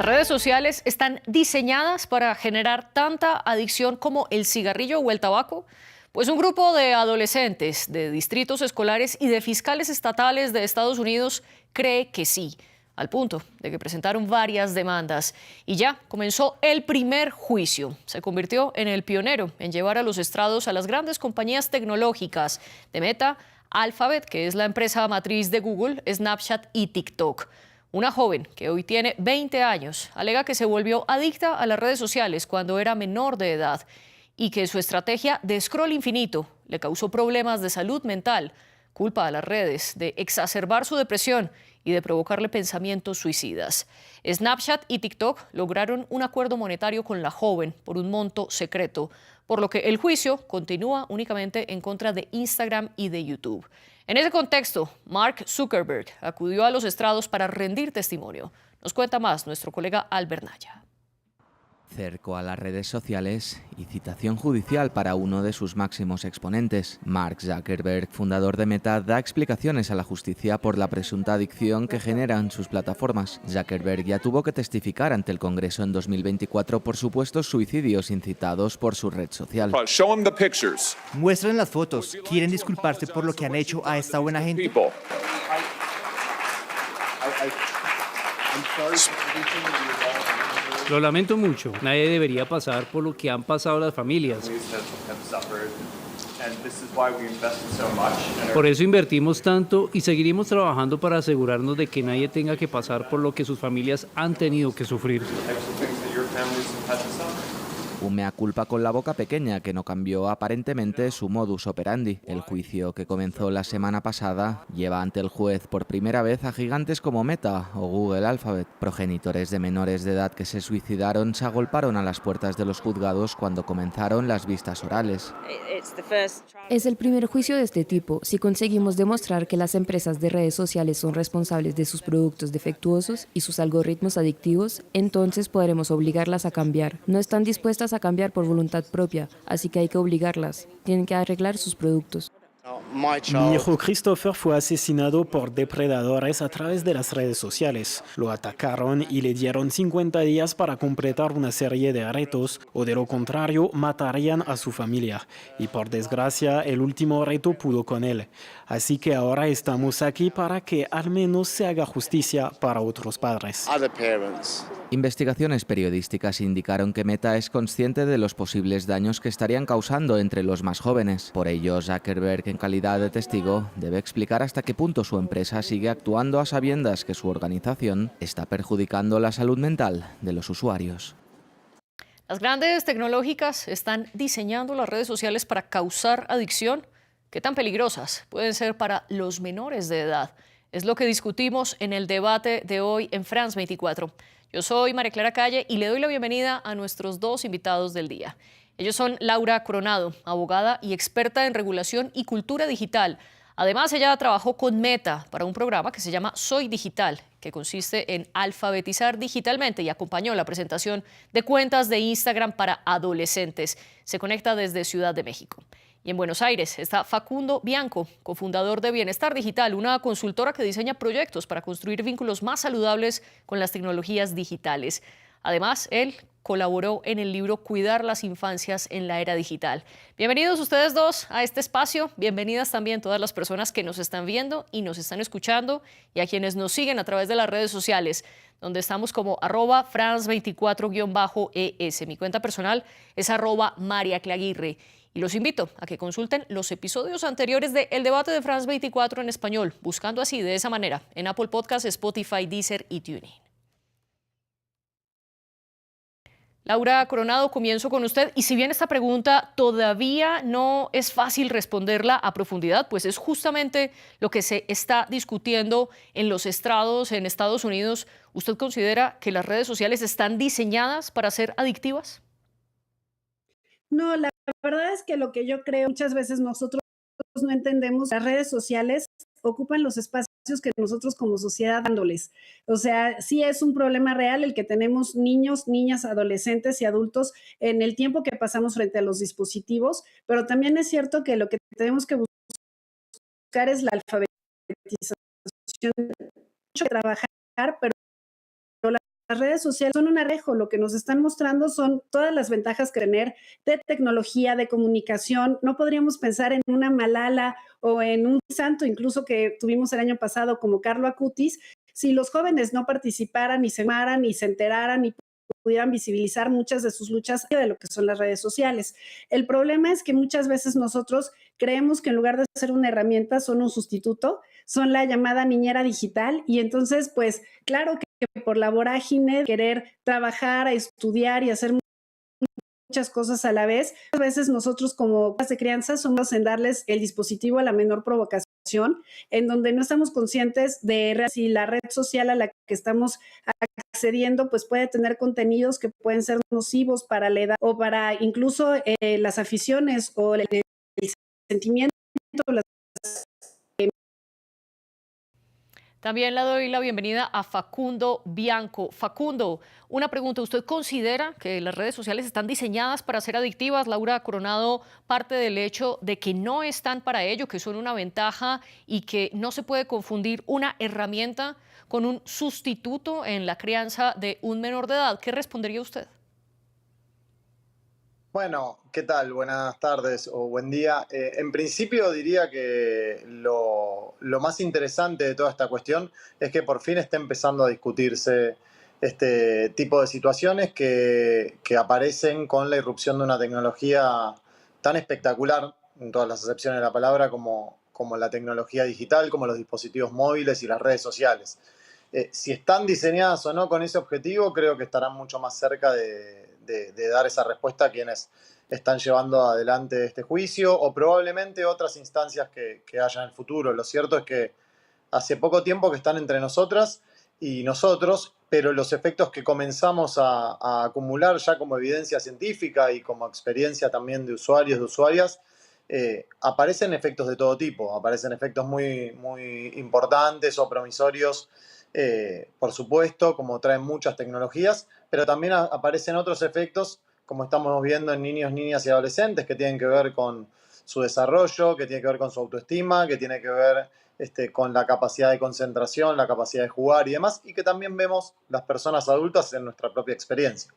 redes sociales están diseñadas para generar tanta adicción como el cigarrillo o el tabaco. Pues un grupo de adolescentes de distritos escolares y de fiscales estatales de Estados Unidos cree que sí, al punto de que presentaron varias demandas. Y ya comenzó el primer juicio. Se convirtió en el pionero en llevar a los estrados a las grandes compañías tecnológicas de Meta, Alphabet, que es la empresa matriz de Google, Snapchat y TikTok. Una joven que hoy tiene 20 años alega que se volvió adicta a las redes sociales cuando era menor de edad y que su estrategia de scroll infinito le causó problemas de salud mental. Culpa a las redes de exacerbar su depresión y de provocarle pensamientos suicidas. Snapchat y TikTok lograron un acuerdo monetario con la joven por un monto secreto, por lo que el juicio continúa únicamente en contra de Instagram y de YouTube. En ese contexto, Mark Zuckerberg acudió a los estrados para rendir testimonio. Nos cuenta más nuestro colega Albert Naya. Cerco a las redes sociales y citación judicial para uno de sus máximos exponentes. Mark Zuckerberg, fundador de Meta, da explicaciones a la justicia por la presunta adicción que generan sus plataformas. Zuckerberg ya tuvo que testificar ante el Congreso en 2024 por supuestos suicidios incitados por su red social. Muestren las fotos. ¿Quieren disculparse por lo que han hecho a esta buena gente? Lo lamento mucho. Nadie debería pasar por lo que han pasado las familias. Por eso invertimos tanto y seguiremos trabajando para asegurarnos de que nadie tenga que pasar por lo que sus familias han tenido que sufrir. Un mea culpa con la boca pequeña que no cambió aparentemente su modus operandi. El juicio, que comenzó la semana pasada, lleva ante el juez por primera vez a gigantes como Meta o Google Alphabet. Progenitores de menores de edad que se suicidaron se agolparon a las puertas de los juzgados cuando comenzaron las vistas orales. Es el primer juicio de este tipo. Si conseguimos demostrar que las empresas de redes sociales son responsables de sus productos defectuosos y sus algoritmos adictivos, entonces podremos obligarlas a cambiar. No están dispuestas a cambiar por voluntad propia, así que hay que obligarlas. Tienen que arreglar sus productos. Mi hijo Christopher fue asesinado por depredadores a través de las redes sociales. Lo atacaron y le dieron 50 días para completar una serie de retos, o de lo contrario matarían a su familia. Y por desgracia, el último reto pudo con él. Así que ahora estamos aquí para que al menos se haga justicia para otros padres. Investigaciones periodísticas indicaron que Meta es consciente de los posibles daños que estarían causando entre los más jóvenes. Por ello, Zuckerberg, en calidad de testigo, debe explicar hasta qué punto su empresa sigue actuando a sabiendas que su organización está perjudicando la salud mental de los usuarios. Las grandes tecnológicas están diseñando las redes sociales para causar adicción. ¿Qué tan peligrosas pueden ser para los menores de edad? Es lo que discutimos en el debate de hoy en France 24. Yo soy María Clara Calle y le doy la bienvenida a nuestros dos invitados del día. Ellos son Laura Coronado, abogada y experta en regulación y cultura digital. Además, ella trabajó con Meta para un programa que se llama Soy Digital, que consiste en alfabetizar digitalmente, y acompañó la presentación de cuentas de Instagram para adolescentes. Se conecta desde Ciudad de México. Y en Buenos Aires está Facundo Bianco, cofundador de Bienestar Digital, una consultora que diseña proyectos para construir vínculos más saludables con las tecnologías digitales. Además, él colaboró en el libro Cuidar las infancias en la era digital. Bienvenidos ustedes dos a este espacio. Bienvenidas también todas las personas que nos están viendo y nos están escuchando, y a quienes nos siguen a través de las redes sociales, donde estamos como @France24_ES. Mi cuenta personal es @MariaClaguirre. Y los invito a que consulten los episodios anteriores de El Debate de France 24 en español, buscando así de esa manera en Apple Podcasts, Spotify, Deezer y TuneIn. Laura Coronado, comienzo con usted. Y si bien esta pregunta todavía no es fácil responderla a profundidad, pues es justamente lo que se está discutiendo en los estrados en Estados Unidos, ¿usted considera que las redes sociales están diseñadas para ser adictivas? No, la verdad es que lo que yo creo, muchas veces nosotros no entendemos, las redes sociales ocupan los espacios que nosotros como sociedad dándoles. O sea, sí es un problema real el que tenemos niños, niñas, adolescentes y adultos en el tiempo que pasamos frente a los dispositivos, pero también es cierto que lo que tenemos que buscar es la alfabetización, mucho que trabajar, pero redes sociales son un arrejo, lo que nos están mostrando son todas las ventajas que tener de tecnología, de comunicación. No podríamos pensar en una Malala o en un santo incluso que tuvimos el año pasado como Carlo Acutis, si los jóvenes no participaran y se amaran y se enteraran y pudieran visibilizar muchas de sus luchas de lo que son las redes sociales. El problema es que muchas veces nosotros creemos que en lugar de ser una herramienta son un sustituto, son la llamada niñera digital y entonces pues claro que por la vorágine de querer trabajar, estudiar y hacer muchas cosas a la vez, a veces nosotros como padres de crianza somos en darles el dispositivo a la menor provocación, en donde no estamos conscientes de si la red social a la que estamos accediendo pues puede tener contenidos que pueden ser nocivos para la edad o para incluso las aficiones o el sentimiento, las. También le doy la bienvenida a Facundo Bianco. Facundo, una pregunta. ¿Usted considera que las redes sociales están diseñadas para ser adictivas? Laura Coronado parte del hecho de que no están para ello, que son una ventaja y que no se puede confundir una herramienta con un sustituto en la crianza de un menor de edad. ¿Qué respondería usted? Bueno, ¿qué tal? Buenas tardes o buen día. En principio diría que lo más interesante de toda esta cuestión es que por fin está empezando a discutirse este tipo de situaciones que aparecen con la irrupción de una tecnología tan espectacular, en todas las acepciones de la palabra, como la tecnología digital, como los dispositivos móviles y las redes sociales. Si están diseñadas o no con ese objetivo, creo que estarán mucho más cerca de dar esa respuesta a quienes están llevando adelante este juicio o probablemente otras instancias que haya en el futuro. Lo cierto es que hace poco tiempo que están entre nosotras y nosotros, pero los efectos que comenzamos a acumular ya como evidencia científica y como experiencia también de usuarios, de usuarias, aparecen efectos de todo tipo, aparecen efectos muy, muy importantes o promisorios, por supuesto, como traen muchas tecnologías, pero también aparecen otros efectos, como estamos viendo en niños, niñas y adolescentes, que tienen que ver con su desarrollo, que tiene que ver con su autoestima, que tiene que ver con la capacidad de concentración, la capacidad de jugar y demás, y que también vemos las personas adultas en nuestra propia experiencia.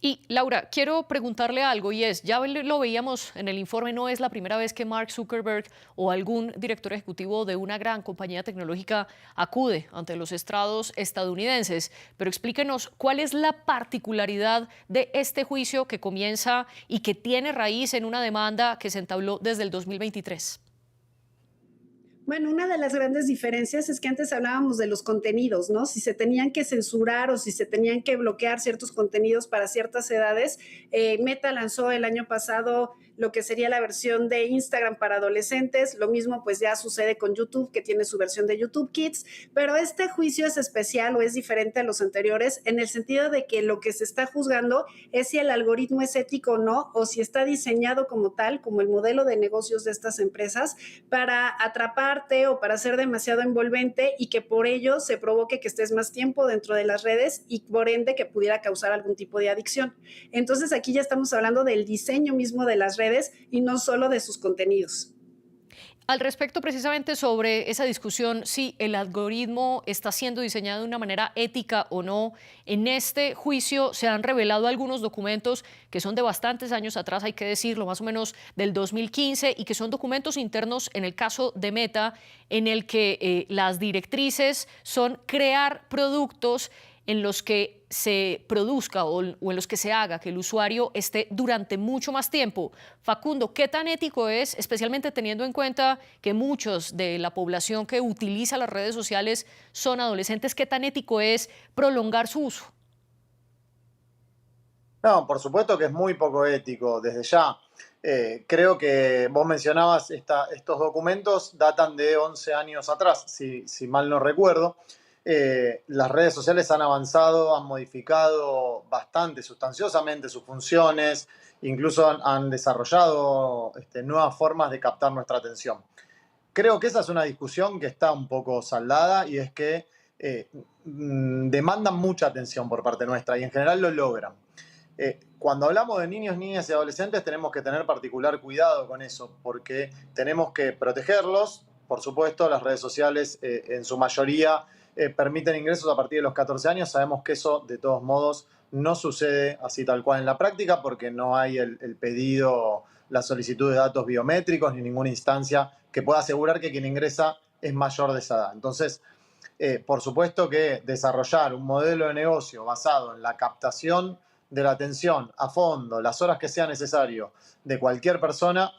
Y Laura, quiero preguntarle algo y es, ya lo veíamos en el informe, no es la primera vez que Mark Zuckerberg o algún director ejecutivo de una gran compañía tecnológica acude ante los estrados estadounidenses, pero explíquenos cuál es la particularidad de este juicio que comienza y que tiene raíz en una demanda que se entabló desde el 2023. Bueno, una de las grandes diferencias es que antes hablábamos de los contenidos, ¿no? Si se tenían que censurar o si se tenían que bloquear ciertos contenidos para ciertas edades. Meta lanzó el año pasado lo que sería la versión de Instagram para adolescentes. Lo mismo pues ya sucede con YouTube, que tiene su versión de YouTube Kids. Pero este juicio es especial o es diferente a los anteriores en el sentido de que lo que se está juzgando es si el algoritmo es ético o no, o si está diseñado como tal, como el modelo de negocios de estas empresas, para atrapar o para ser demasiado envolvente y que por ello se provoque que estés más tiempo dentro de las redes y por ende que pudiera causar algún tipo de adicción. Entonces aquí ya estamos hablando del diseño mismo de las redes y no solo de sus contenidos. Al respecto, precisamente sobre esa discusión, si el algoritmo está siendo diseñado de una manera ética o no, en este juicio se han revelado algunos documentos que son de bastantes años atrás, hay que decirlo, más o menos del 2015, y que son documentos internos en el caso de Meta, en el que las directrices son crear productos en los que se produzca o en los que se haga que el usuario esté durante mucho más tiempo. Facundo, ¿qué tan ético es, especialmente teniendo en cuenta que muchos de la población que utiliza las redes sociales son adolescentes, qué tan ético es prolongar su uso? No, por supuesto que es muy poco ético desde ya. Creo que vos mencionabas estos documentos datan de 11 años atrás, si mal no recuerdo. Las redes sociales han avanzado, han modificado bastante sustanciosamente sus funciones, incluso han desarrollado nuevas formas de captar nuestra atención. Creo que esa es una discusión que está un poco saldada y es que demandan mucha atención por parte nuestra y en general lo logran. Cuando hablamos de niños, niñas y adolescentes tenemos que tener particular cuidado con eso porque tenemos que protegerlos. Por supuesto, las redes sociales en su mayoría permiten ingresos a partir de los 14 años. Sabemos que eso, de todos modos, no sucede así tal cual en la práctica porque no hay el pedido, la solicitud de datos biométricos ni ninguna instancia que pueda asegurar que quien ingresa es mayor de esa edad. Entonces, por supuesto que desarrollar un modelo de negocio basado en la captación de la atención a fondo, las horas que sea necesario de cualquier persona,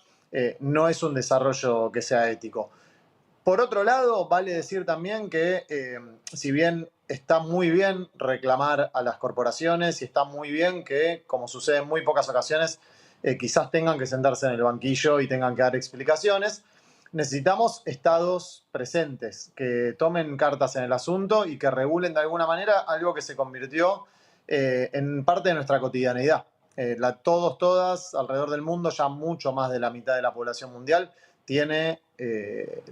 no es un desarrollo que sea ético. Por otro lado, vale decir también que si bien está muy bien reclamar a las corporaciones y está muy bien que, como sucede en muy pocas ocasiones, quizás tengan que sentarse en el banquillo y tengan que dar explicaciones, necesitamos estados presentes que tomen cartas en el asunto y que regulen de alguna manera algo que se convirtió en parte de nuestra cotidianeidad. Todas, alrededor del mundo, ya mucho más de la mitad de la población mundial tiene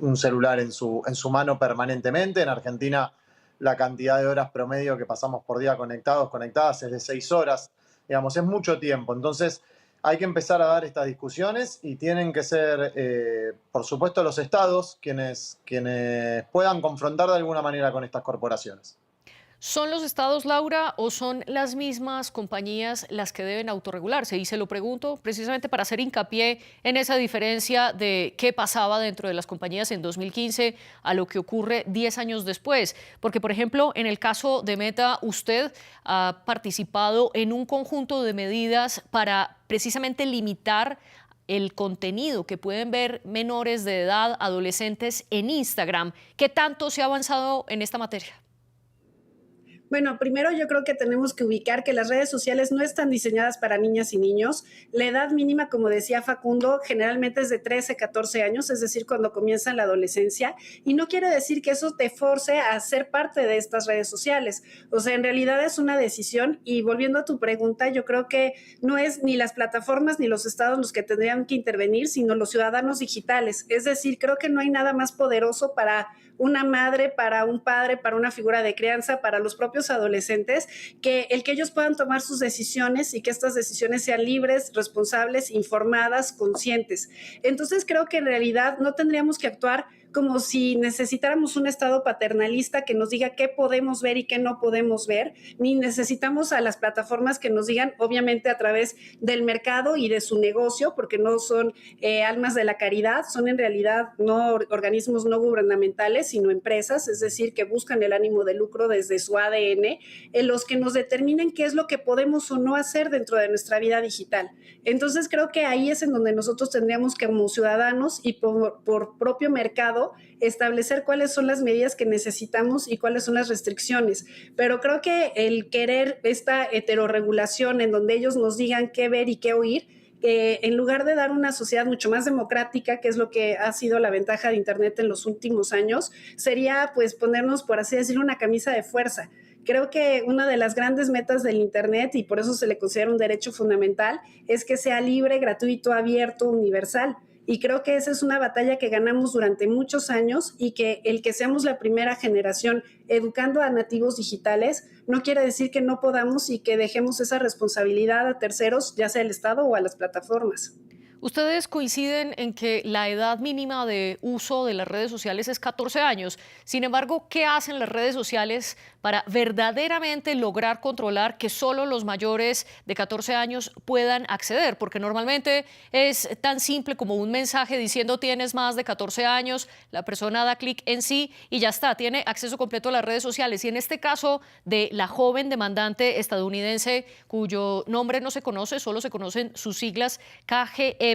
un celular en su mano permanentemente. En Argentina la cantidad de horas promedio que pasamos por día conectadas es de 6 horas. Digamos, es mucho tiempo. Entonces hay que empezar a dar estas discusiones y tienen que ser, por supuesto, los estados quienes puedan confrontar de alguna manera con estas corporaciones. ¿Son los estados, Laura, o son las mismas compañías las que deben autorregularse? Y se lo pregunto precisamente para hacer hincapié en esa diferencia de qué pasaba dentro de las compañías en 2015 a lo que ocurre 10 años después. Porque, por ejemplo, en el caso de Meta, usted ha participado en un conjunto de medidas para precisamente limitar el contenido que pueden ver menores de edad, adolescentes, en Instagram. ¿Qué tanto se ha avanzado en esta materia? Bueno, primero yo creo que tenemos que ubicar que las redes sociales no están diseñadas para niñas y niños. La edad mínima, como decía Facundo, generalmente es de 13, 14 años, es decir, cuando comienza la adolescencia. Y no quiere decir que eso te force a ser parte de estas redes sociales. O sea, en realidad es una decisión. Y volviendo a tu pregunta, yo creo que no es ni las plataformas ni los estados los que tendrían que intervenir, sino los ciudadanos digitales. Es decir, creo que no hay nada más poderoso para una madre, para un padre, para una figura de crianza, para los propios adolescentes, que el que ellos puedan tomar sus decisiones y que estas decisiones sean libres, responsables, informadas, conscientes. Entonces creo que en realidad no tendríamos que actuar como si necesitáramos un estado paternalista que nos diga qué podemos ver y qué no podemos ver, ni necesitamos a las plataformas que nos digan, obviamente a través del mercado y de su negocio, porque no son almas de la caridad, son en realidad no organismos no gubernamentales, sino empresas, es decir, que buscan el ánimo de lucro desde su ADN, en los que nos determinen qué es lo que podemos o no hacer dentro de nuestra vida digital. Entonces creo que ahí es en donde nosotros tendríamos que, como ciudadanos y por propio mercado, establecer cuáles son las medidas que necesitamos y cuáles son las restricciones. Pero creo que el querer esta heterorregulación en donde ellos nos digan qué ver y qué oír, en lugar de dar una sociedad mucho más democrática, que es lo que ha sido la ventaja de Internet en los últimos años, sería pues ponernos, por así decirlo, una camisa de fuerza. Creo que una de las grandes metas del Internet, y por eso se le considera un derecho fundamental, es que sea libre, gratuito, abierto, universal. Y creo que esa es una batalla que ganamos durante muchos años y que el que seamos la primera generación educando a nativos digitales no quiere decir que no podamos y que dejemos esa responsabilidad a terceros, ya sea el Estado o a las plataformas. Ustedes coinciden en que la edad mínima de uso de las redes sociales es 14 años. Sin embargo, ¿qué hacen las redes sociales para verdaderamente lograr controlar que solo los mayores de 14 años puedan acceder? Porque normalmente es tan simple como un mensaje diciendo tienes más de 14 años, la persona da clic en sí y ya está, tiene acceso completo a las redes sociales. Y en este caso de la joven demandante estadounidense cuyo nombre no se conoce, solo se conocen sus siglas, KGM,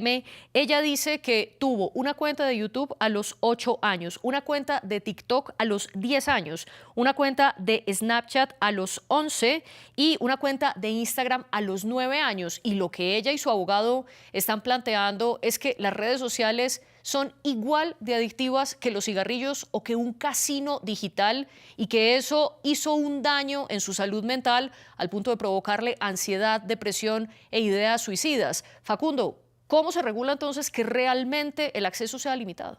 ella dice que tuvo una cuenta de YouTube a los 8 años, una cuenta de TikTok a los 10 años, una cuenta de Snapchat a los 11 y una cuenta de Instagram a los 9 años. Y lo que ella y su abogado están planteando es que las redes sociales son igual de adictivas que los cigarrillos o que un casino digital y que eso hizo un daño en su salud mental al punto de provocarle ansiedad, depresión e ideas suicidas. Facundo, ¿cómo se regula entonces que realmente el acceso sea limitado?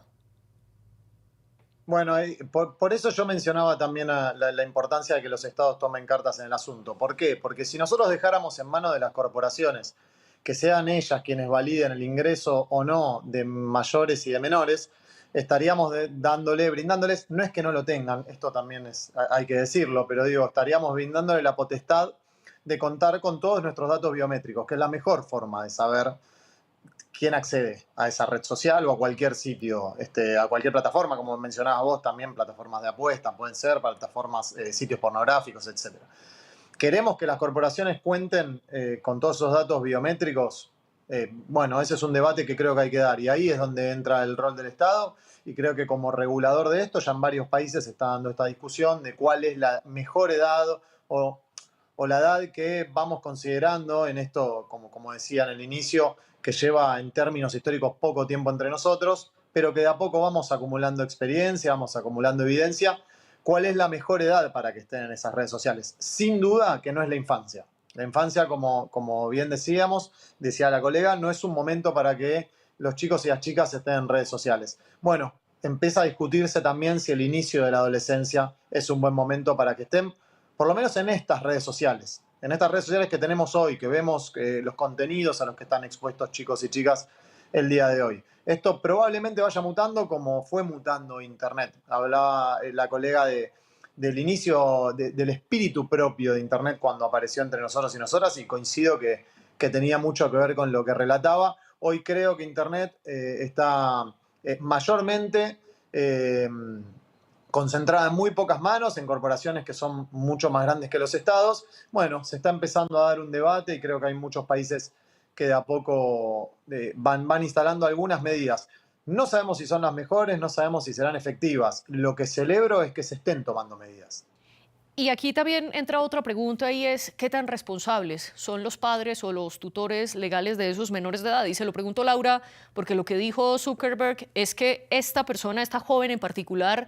Bueno, por eso yo mencionaba también la importancia de que los estados tomen cartas en el asunto. ¿Por qué? Porque si nosotros dejáramos en manos de las corporaciones que sean ellas quienes validen el ingreso o no de mayores y de menores, estaríamos brindándoles, no es que no lo tengan, esto también hay que decirlo, pero digo, estaríamos brindándole la potestad de contar con todos nuestros datos biométricos, que es la mejor forma de saber quién accede a esa red social o a cualquier sitio, a cualquier plataforma, como mencionabas vos también, plataformas de apuestas, pueden ser plataformas, sitios pornográficos, etc. ¿Queremos que las corporaciones cuenten con todos esos datos biométricos? Bueno, ese es un debate que creo que hay que dar, y ahí es donde entra el rol del Estado, y creo que como regulador de esto ya en varios países se está dando esta discusión de cuál es la mejor edad o la edad que vamos considerando en esto, como decía en el inicio, que lleva en términos históricos poco tiempo entre nosotros, pero que de a poco vamos acumulando experiencia, vamos acumulando evidencia. ¿Cuál es la mejor edad para que estén en esas redes sociales? Sin duda que no es la infancia. La infancia, como bien decía la colega, no es un momento para que los chicos y las chicas estén en redes sociales. Bueno, empieza a discutirse también si el inicio de la adolescencia es un buen momento para que estén, por lo menos en estas redes sociales. En estas redes sociales que tenemos hoy, que vemos los contenidos a los que están expuestos chicos y chicas el día de hoy. Esto probablemente vaya mutando como fue mutando Internet. Hablaba la colega del inicio, del espíritu propio de Internet cuando apareció entre nosotros y nosotras, y coincido que tenía mucho que ver con lo que relataba. Hoy creo que Internet está mayormente concentrada en muy pocas manos, en corporaciones que son mucho más grandes que los estados. Bueno, se está empezando a dar un debate y creo que hay muchos países que de a poco van instalando algunas medidas. No sabemos si son las mejores, no sabemos si serán efectivas. Lo que celebro es que se estén tomando medidas. Y aquí también entra otra pregunta, y es ¿qué tan responsables son los padres o los tutores legales de esos menores de edad? Y se lo pregunto, Laura, porque lo que dijo Zuckerberg es que esta persona, esta joven en particular,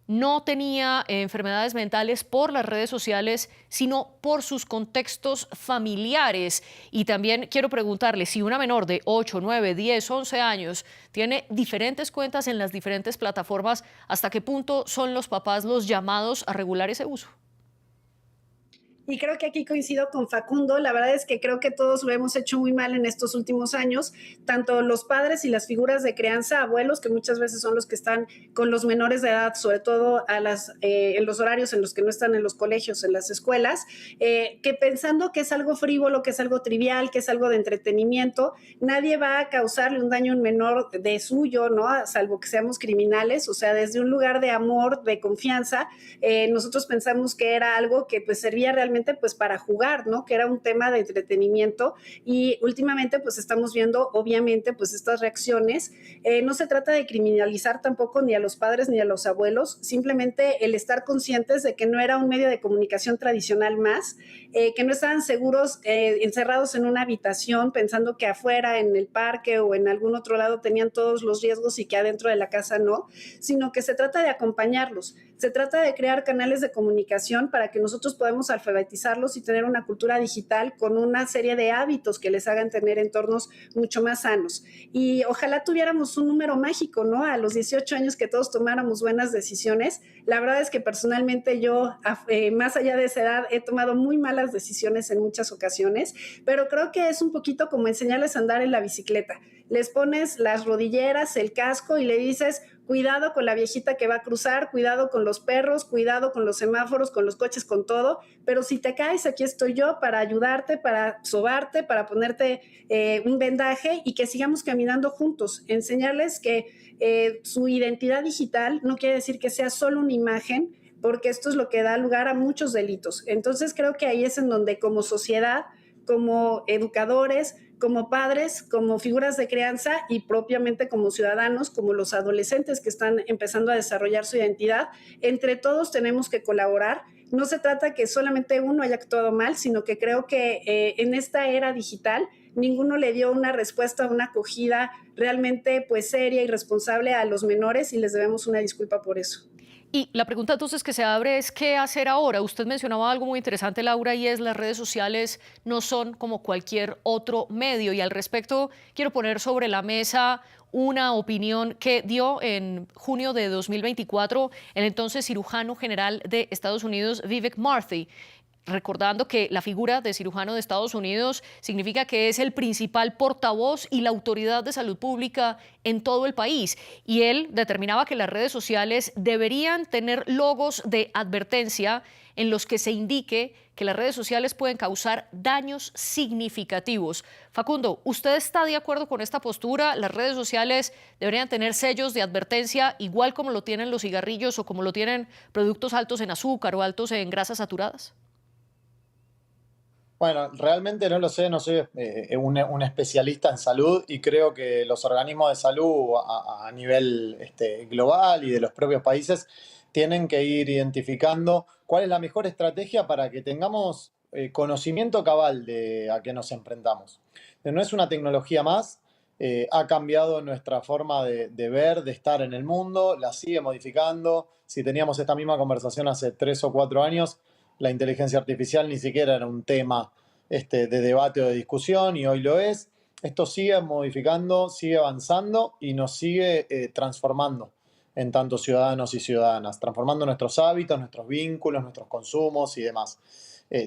no tenía enfermedades mentales por las redes sociales, sino por sus contextos familiares. Y también quiero preguntarle si una menor de 8, 9, 10, 11 años tiene diferentes cuentas en las diferentes plataformas, ¿hasta qué punto son los papás los llamados a regular ese uso? Y creo que aquí coincido con Facundo. La verdad es que creo que todos lo hemos hecho muy mal en estos últimos años, tanto los padres y las figuras de crianza, abuelos, que muchas veces son los que están con los menores de edad, sobre todo en los horarios en los que no están en los colegios, en las escuelas, que pensando que es algo frívolo, que es algo trivial, que es algo de entretenimiento, nadie va a causarle un daño a un menor de suyo, ¿no? Salvo que seamos criminales. O sea, desde un lugar de amor, de confianza, nosotros pensamos que era algo que pues servía realmente pues para jugar, ¿no? Que era un tema de entretenimiento, y últimamente pues estamos viendo obviamente pues estas reacciones. No se trata de criminalizar tampoco ni a los padres ni a los abuelos, simplemente el estar conscientes de que no era un medio de comunicación tradicional más, que no estaban seguros encerrados en una habitación pensando que afuera en el parque o en algún otro lado tenían todos los riesgos y que adentro de la casa no, sino que se trata de acompañarlos, se trata de crear canales de comunicación para que nosotros podamos alfabetizarlos y tener una cultura digital con una serie de hábitos que les hagan tener entornos mucho más sanos. Y ojalá tuviéramos un número mágico, ¿no? A los 18 años que todos tomáramos buenas decisiones. La verdad es que personalmente yo, más allá de esa edad, he tomado muy malas decisiones en muchas ocasiones, pero creo que es un poquito como enseñarles a andar en la bicicleta. Les pones las rodilleras, el casco y le dices: cuidado con la viejita que va a cruzar, cuidado con los perros, cuidado con los semáforos, con los coches, con todo, pero si te caes, aquí estoy yo para ayudarte, para sobarte, para ponerte un vendaje y que sigamos caminando juntos. Enseñarles que su identidad digital no quiere decir que sea solo una imagen, porque esto es lo que da lugar a muchos delitos. Entonces creo que ahí es en donde como sociedad, como educadores, como padres, como figuras de crianza y propiamente como ciudadanos, como los adolescentes que están empezando a desarrollar su identidad, entre todos tenemos que colaborar. No se trata que solamente uno haya actuado mal, sino que creo que en esta era digital ninguno le dio una respuesta, una acogida realmente pues seria y responsable a los menores, y les debemos una disculpa por eso. Y la pregunta entonces que se abre es ¿qué hacer ahora? Usted mencionaba algo muy interesante, Laura, y es las redes sociales no son como cualquier otro medio. Y al respecto quiero poner sobre la mesa una opinión que dio en junio de 2024 el entonces cirujano general de Estados Unidos, Vivek Murthy. recordando que la figura de cirujano de Estados Unidos significa que es el principal portavoz y la autoridad de salud pública en todo el país. Y él determinaba que las redes sociales deberían tener logos de advertencia en los que se indique que las redes sociales pueden causar daños significativos. Facundo, ¿usted está de acuerdo con esta postura? ¿Las redes sociales deberían tener sellos de advertencia igual como lo tienen los cigarrillos o como lo tienen productos altos en azúcar o altos en grasas saturadas? Bueno, realmente no lo sé, no soy un especialista en salud y creo que los organismos de salud a nivel global y de los propios países tienen que ir identificando cuál es la mejor estrategia para que tengamos conocimiento cabal de a qué nos enfrentamos. No es una tecnología más, ha cambiado nuestra forma de ver, de estar en el mundo, la sigue modificando. Si teníamos esta misma conversación hace 3 o 4 años, la inteligencia artificial ni siquiera era un tema de debate o de discusión y hoy lo es. Esto sigue modificando, sigue avanzando y nos sigue transformando en tanto ciudadanos y ciudadanas, transformando nuestros hábitos, nuestros vínculos, nuestros consumos y demás.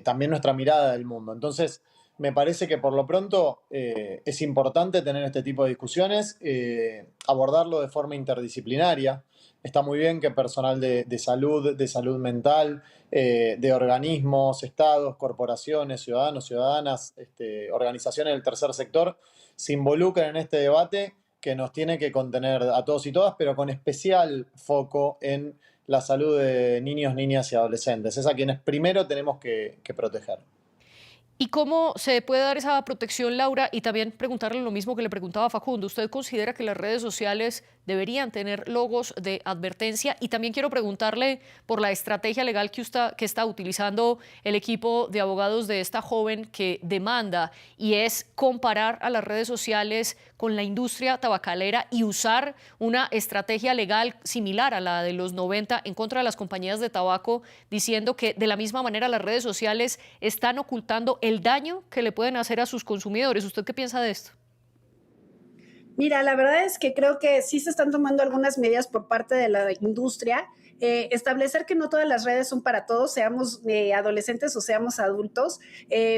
También nuestra mirada del mundo. Entonces, me parece que por lo pronto es importante tener este tipo de discusiones, abordarlo de forma interdisciplinaria. Está muy bien que personal de salud mental, de organismos, estados, corporaciones, ciudadanos, ciudadanas, organizaciones del tercer sector se involucren en este debate que nos tiene que contener a todos y todas, pero con especial foco en la salud de niños, niñas y adolescentes. Es a quienes primero tenemos que proteger. ¿Y cómo se puede dar esa protección, Laura? Y también preguntarle lo mismo que le preguntaba a Facundo. ¿Usted considera que las redes sociales deberían tener logos de advertencia? Y también quiero preguntarle por la estrategia legal que está utilizando el equipo de abogados de esta joven que demanda, y es comparar a las redes sociales con la industria tabacalera y usar una estrategia legal similar a la de los 90 en contra de las compañías de tabaco, diciendo que de la misma manera las redes sociales están ocultando el daño que le pueden hacer a sus consumidores. ¿Usted qué piensa de esto? Mira, la verdad es que creo que sí se están tomando algunas medidas por parte de la industria. Establecer que no todas las redes son para todos, seamos adolescentes o seamos adultos.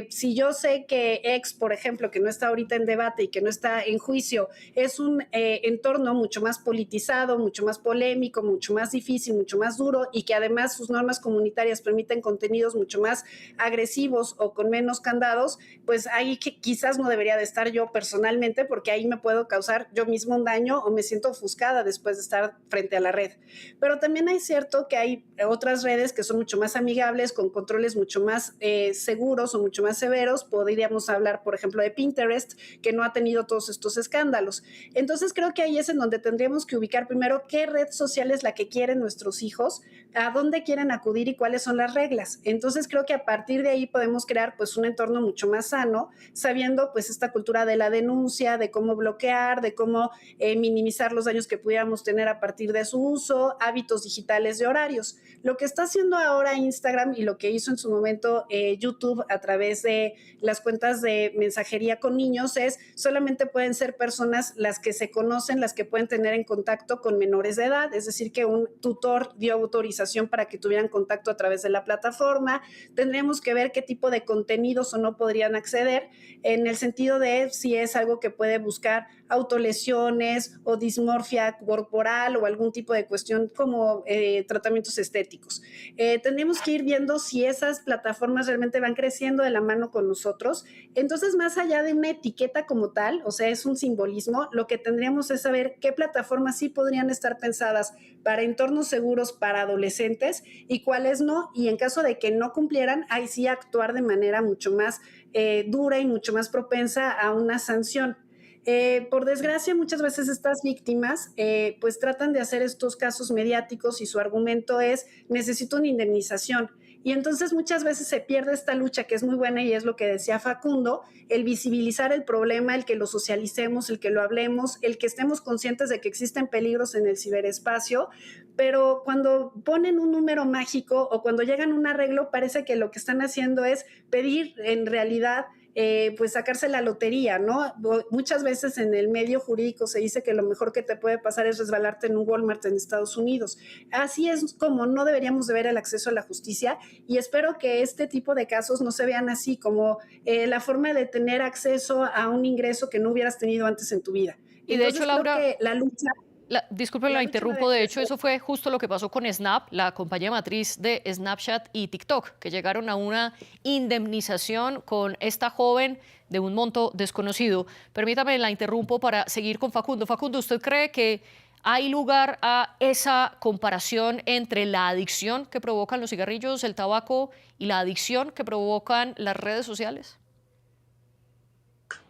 Si yo sé que X, por ejemplo, que no está ahorita en debate y que no está en juicio, es un entorno mucho más politizado, mucho más polémico, mucho más difícil, mucho más duro, y que además sus normas comunitarias permiten contenidos mucho más agresivos o con menos candados, pues ahí quizás no debería de estar yo personalmente, porque ahí me puedo causar yo mismo un daño o me siento ofuscada después de estar frente a la red. Pero también hay cierto que hay otras redes que son mucho más amigables, con controles mucho más seguros o mucho más severos. Podríamos hablar, por ejemplo, de Pinterest, que no ha tenido todos estos escándalos. Entonces creo que ahí es en donde tendríamos que ubicar primero qué red social es la que quieren nuestros hijos, a dónde quieren acudir y cuáles son las reglas. Entonces creo que a partir de ahí podemos crear pues un entorno mucho más sano, sabiendo pues esta cultura de la denuncia, de cómo bloquear, de cómo minimizar los daños que pudiéramos tener a partir de su uso, hábitos digitales de horarios. Lo que está haciendo ahora Instagram y lo que hizo en su momento YouTube a través de las cuentas de mensajería con niños es solamente pueden ser personas las que se conocen, las que pueden tener en contacto con menores de edad, es decir, que un tutor dio autorización para que tuvieran contacto a través de la plataforma. Tendremos que ver qué tipo de contenidos o no podrían acceder, en el sentido de si es algo que puede buscar autolesiones o dismorfia corporal o algún tipo de cuestión como tratamientos estéticos. Tendríamos que ir viendo si esas plataformas realmente van creciendo de la mano con nosotros. Entonces, más allá de una etiqueta como tal, o sea, es un simbolismo, lo que tendríamos es saber qué plataformas sí podrían estar pensadas para entornos seguros para adolescentes y cuáles no, y en caso de que no cumplieran, ahí sí actuar de manera mucho más dura y mucho más propensa a una sanción. Por desgracia, muchas veces estas víctimas pues tratan de hacer estos casos mediáticos y su argumento es necesito una indemnización. Y entonces muchas veces se pierde esta lucha que es muy buena y es lo que decía Facundo, el visibilizar el problema, el que lo socialicemos, el que lo hablemos, el que estemos conscientes de que existen peligros en el ciberespacio, pero cuando ponen un número mágico o cuando llegan a un arreglo parece que lo que están haciendo es pedir en realidad pues sacarse la lotería, ¿no? Muchas veces en el medio jurídico se dice que lo mejor que te puede pasar es resbalarte en un Walmart en Estados Unidos. Así es como no deberíamos de ver el acceso a la justicia, y espero que este tipo de casos no se vean así como la forma de tener acceso a un ingreso que no hubieras tenido antes en tu vida. Y de hecho, Laura, creo que la lucha... Disculpe, la interrumpo. De hecho, eso fue justo lo que pasó con Snap, la compañía matriz de Snapchat y TikTok, que llegaron a una indemnización con esta joven de un monto desconocido. Permítame, la interrumpo para seguir con Facundo. Facundo, ¿usted cree que hay lugar a esa comparación entre la adicción que provocan los cigarrillos, el tabaco, y la adicción que provocan las redes sociales?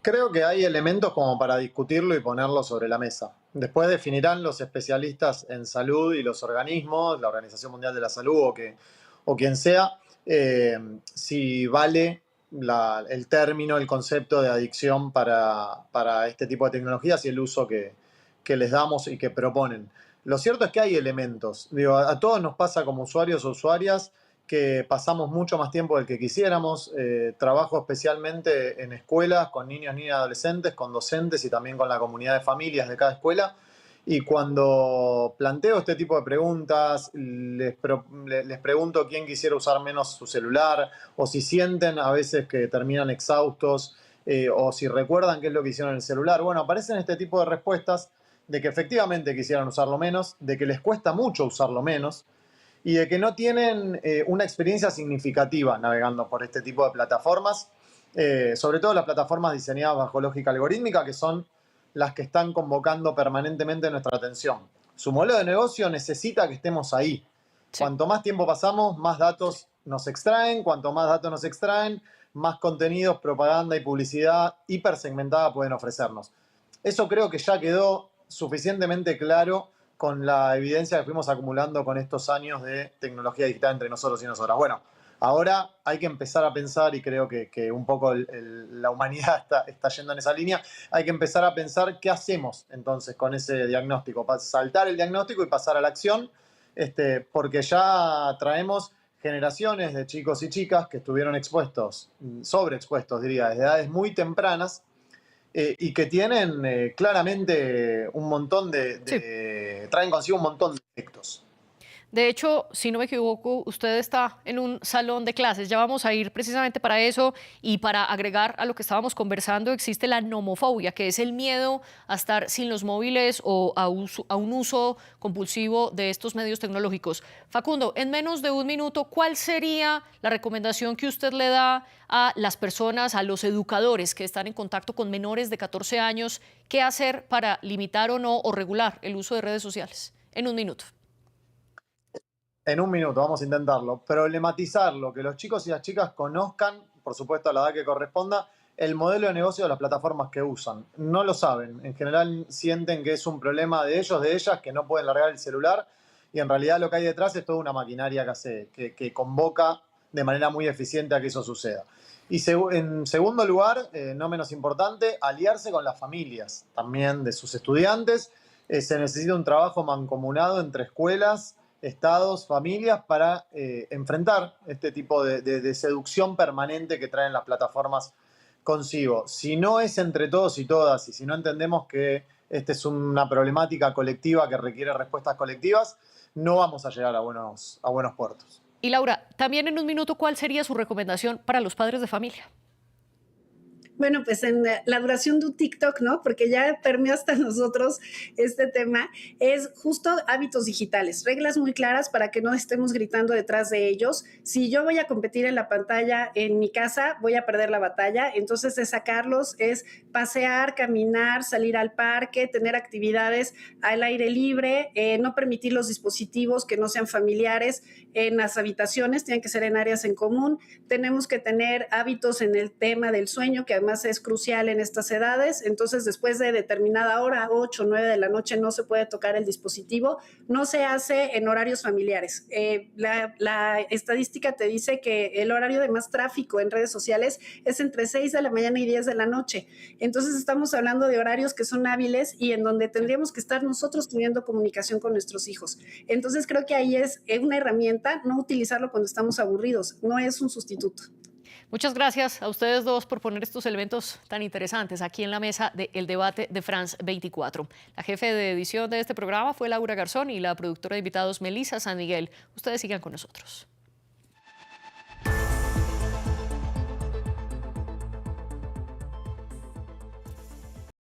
Creo que hay elementos como para discutirlo y ponerlo sobre la mesa. Después definirán los especialistas en salud y los organismos, la Organización Mundial de la Salud o quien sea, si vale el término, el concepto de adicción para este tipo de tecnologías y el uso que les damos y que proponen. Lo cierto es que hay elementos. Digo, a todos nos pasa como usuarios o usuarias que pasamos mucho más tiempo del que quisiéramos. Trabajo especialmente en escuelas con niños, niñas y adolescentes, con docentes y también con la comunidad de familias de cada escuela. Y cuando planteo este tipo de preguntas, les pregunto quién quisiera usar menos su celular, o si sienten a veces que terminan exhaustos, o si recuerdan qué es lo que hicieron en el celular. Bueno, aparecen este tipo de respuestas de que efectivamente quisieran usarlo menos, de que les cuesta mucho usarlo menos, y de que no tienen una experiencia significativa navegando por este tipo de plataformas, sobre todo las plataformas diseñadas bajo lógica algorítmica, que son las que están convocando permanentemente nuestra atención. Su modelo de negocio necesita que estemos ahí. Sí. Cuanto más tiempo pasamos, más datos nos extraen. Cuanto más datos nos extraen, más contenidos, propaganda y publicidad hipersegmentada pueden ofrecernos. Eso creo que ya quedó suficientemente claro con la evidencia que fuimos acumulando con estos años de tecnología digital entre nosotros y nosotras. Bueno, ahora hay que empezar a pensar, y creo que un poco la humanidad está yendo en esa línea, hay que empezar a pensar qué hacemos entonces con ese diagnóstico, saltar el diagnóstico y pasar a la acción, porque ya traemos generaciones de chicos y chicas que estuvieron expuestos, sobreexpuestos diría, desde edades muy tempranas, y que tienen claramente un montón traen consigo un montón de efectos. De hecho, si no me equivoco, usted está en un salón de clases. Ya vamos a ir precisamente para eso, y para agregar a lo que estábamos conversando, existe la nomofobia, que es el miedo a estar sin los móviles o a un uso compulsivo de estos medios tecnológicos. Facundo, en menos de un minuto, ¿cuál sería la recomendación que usted le da a las personas, a los educadores que están en contacto con menores de 14 años? ¿Qué hacer para limitar o no, o regular el uso de redes sociales? En un minuto. En un minuto, vamos a intentarlo. Problematizarlo, que los chicos y las chicas conozcan, por supuesto a la edad que corresponda, el modelo de negocio de las plataformas que usan. No lo saben. En general sienten que es un problema de ellos, de ellas, que no pueden largar el celular, y en realidad lo que hay detrás es toda una maquinaria que convoca de manera muy eficiente a que eso suceda. Y en segundo lugar, no menos importante, aliarse con las familias también de sus estudiantes. Se necesita un trabajo mancomunado entre escuelas, estados, familias, para enfrentar este tipo de seducción permanente que traen las plataformas consigo. Si no es entre todos y todas, y si no entendemos que esta es una problemática colectiva que requiere respuestas colectivas, no vamos a llegar a buenos puertos. Y Laura, también en un minuto, ¿cuál sería su recomendación para los padres de familia? Bueno, pues en la duración de un TikTok, ¿no? Porque ya permeó hasta nosotros este tema, es justo hábitos digitales, reglas muy claras para que no estemos gritando detrás de ellos. Si yo voy a competir en la pantalla en mi casa, voy a perder la batalla. Entonces, es sacarlos, es pasear, caminar, salir al parque, tener actividades al aire libre, no permitir los dispositivos que no sean familiares en las habitaciones, tienen que ser en áreas en común. Tenemos que tener hábitos en el tema del sueño, que además es crucial en estas edades. Entonces, después de determinada hora, 8 o 9 de la noche, no se puede tocar el dispositivo. No se hace en horarios familiares. La estadística te dice que el horario de más tráfico en redes sociales es entre 6 de la mañana y 10 de la noche. Entonces, estamos hablando de horarios que son hábiles y en donde tendríamos que estar nosotros teniendo comunicación con nuestros hijos. Entonces, creo que ahí es una herramienta, no utilizarlo cuando estamos aburridos, no es un sustituto. Muchas gracias a ustedes dos por poner estos elementos tan interesantes aquí en la mesa del debate de France 24. La jefe de edición de este programa fue Laura Garzón y la productora de invitados Melissa San Miguel. Ustedes sigan con nosotros.